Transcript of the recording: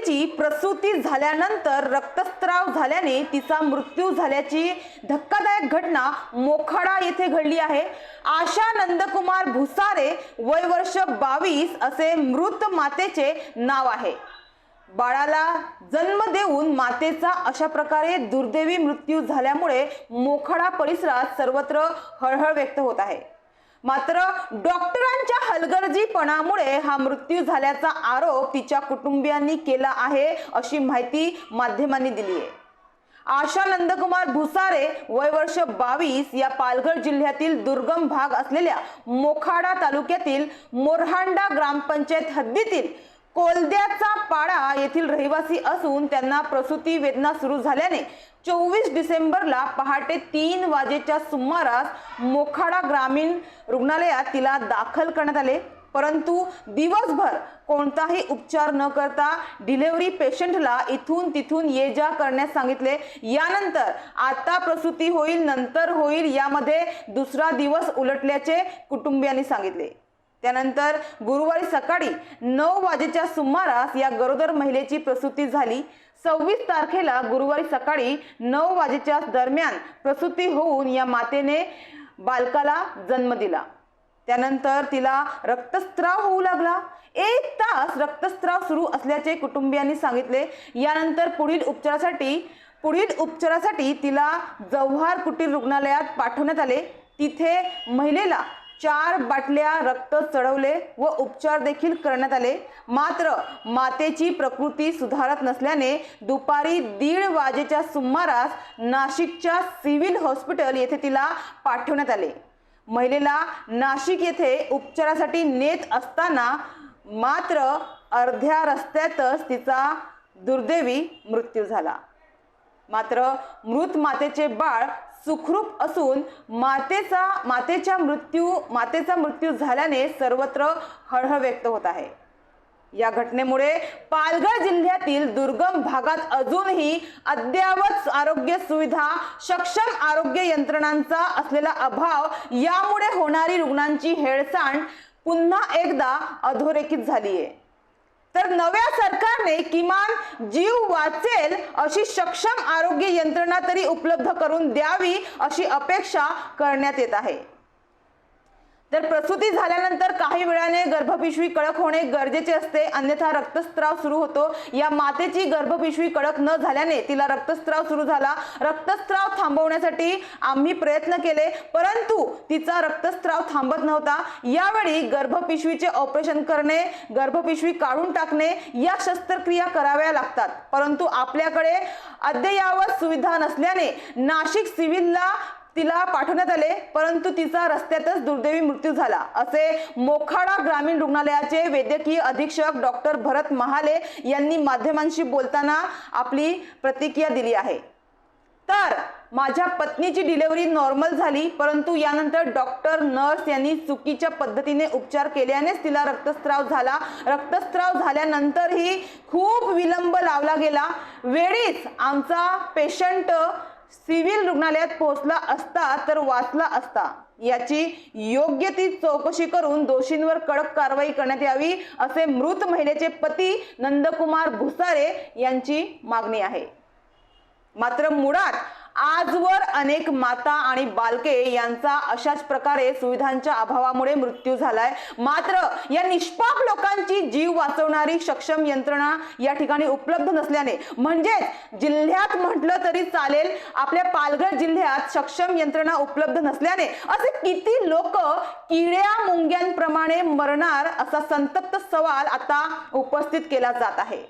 मुलीची प्रसूती झाल्यानंतर रक्तस्राव झाल्याने तिचा मृत्यू झाल्याची धक्कादायक घटना मोखाडा येथे घडली आहे। आशा नंदकुमार भुसारे, वय वर्ष 22 असे मृत मातेचे नाव आहे। बाळाला जन्म देऊन मातेचा अशा प्रकारे दुर्दैवी मृत्यू झाल्यामुळे मोखाडा परिसरात सर्वत्र हळहळ व्यक्त होत आहे। मात्र डॉक्टरांच्या हलगर्जीपणामुळे हा मृत्यू झाल्याचा आरोप तिच्या कुटुंबियांनी केला आहे, अशी माहिती माध्यमांनी दिली आहे। आशा नंदकुमार भुसारे, वय वर्ष 22 या पालघर जिल्ह्यातील दुर्गम भाग असलेल्या मोखाडा तालुक्यातील मोरहांडा ग्रामपंचायत हद्दीतील कोलद्याचा पाडा येथील रहिवासी असून त्यांना प्रसूती वेदना सुरू झाल्याने 24 डिसेंबरला पहाटे 3 वाजेच्या सुमारास मोखाडा ग्रामीण रुग्णालयात तिला दाखल करण्यात आले। परंतु दिवसभर कोणताही उपचार न करता डिलिव्हरी पेशंटला इथून तिथून ये जा करण्यास सांगितले। यानंतर आता प्रसूती होईल, नंतर होईल, यामध्ये दुसरा दिवस उलटल्याचे कुटुंबियांनी सांगितले। त्यानंतर गुरुवारी सकाळी 9 वाजेच्या सुमारास या गरोदर महिलेची प्रसूती झाली। 26 तारखेला गुरुवारी सकाळी 9 वाजेच्या दरम्यान प्रसूती होऊन या मातेने बालकाला जन्म दिला। त्यानंतर तिला रक्तस्राव होऊ लागला। 1 तास रक्तस्राव सुरू असल्याचे कुटुंबियांनी सांगितले। यानंतर पुढील उपचारासाठी तिला जव्हार कुटीर रुग्णालयात पाठवण्यात आले। तिथे महिलेला 4 बाटल्या रक्त चढवले व उपचार देखील करण्यात आले। मात्र मातेची प्रकृती सुधारत नसल्याने दुपारी 1:30 वाजेच्या सुमारास नाशिकच्या सिव्हिल हॉस्पिटल येथे तिला पाठवण्यात आले। महिलेला नाशिक येथे उपचारासाठी नेत असताना मात्र अर्ध्या रस्त्यातच तिचा दुर्दैवी मृत्यू झाला। मात्र मृत मातेचे बाळ सुखरूप असून मातेचा मृत्यू झाल्याने सर्वत्र हळहळ व्यक्त होत आहे। या घटनेमुळे पालघर जिल्ह्यातील दुर्गम भागात अजूनही अद्ययावत आरोग्य सुविधा, सक्षम आरोग्य यंत्रणांचा असलेला अभाव यामुळे होणारी रुग्णांची हेळसांड पुन्हा एकदा अधोरेखित झाली आहे। तर नव्या सरकारने किमान जीव वाचेल अशी सक्षम आरोग्य यंत्रणा तरी उपलब्ध करून द्यावी अशी अपेक्षा करण्यात येत आहे। तर प्रसूती झाल्यानंतर काही वेळाने गर्भपिशवी कडक होणे गरजेचे असते, अन्यथा रक्तस्राव सुरू होतो। या मातेची गर्भपिशवी कडक न झाल्याने तिला रक्तस्राव सुरू झाला। रक्तस्राव थांबवण्यासाठी आम्ही प्रयत्न केले, परंतु तिचा रक्तस्राव थांबत नव्हता। यावेळी गर्भपिशवीचे ऑपरेशन करणे, गर्भपिशवी काढून टाकणे या शस्त्रक्रिया कराव्या लागतात, परंतु आपल्याकडे अद्ययावत सुविधा नसल्याने नाशिक सिव्हिलला तिला पाठवण्यात आले, परंतु तिचा रस्त्यातच दुर्दैवी मृत्यू झाला, असे मोखाडा ग्रामीण रुग्णालयाचे वैद्यकीय अधीक्षक डॉक्टर भरत महाले यांनी माध्यमांशी बोलताना आपली प्रतिक्रिया दिली आहे। तर माझ्या पत्नीची डिलिव्हरी नॉर्मल झाली, परंतु यानंतर डॉक्टर, नर्स यांनी चुकीच्या पद्धतीने उपचार केल्यानेच तिला रक्तस्राव झाला। रक्तस्राव झाल्यानंतरही खूप विलंब लावला गेला। वेळीच आमचा पेशंट सिव्हिल रुग्णालयात पोहोचला असता तर वाचला असता। याची योग्य ती चौकशी करून दोषींवर कडक कारवाई करण्यात यावी, असे मृत महिलेचे पती नंदकुमार भुसारे यांची मागणी आहे। मात्र मुळात आजवर अनेक माता आणि बालके यांचा अशाच प्रकारे सुविधांच्या अभावामुळे मृत्यू झालाय। मात्र या निष्पाप लोकांची जीव वाचवणारी सक्षम यंत्रणा या ठिकाणी उपलब्ध नसल्याने, म्हणजे जिल्ह्यात म्हटलं तरी चालेल, आपल्या पालघर जिल्ह्यात सक्षम यंत्रणा उपलब्ध नसल्याने असे किती लोक किड्या मुंग्यांप्रमाणे मरणार, असा संतप्त सवाल आता उपस्थित केला जात आहे।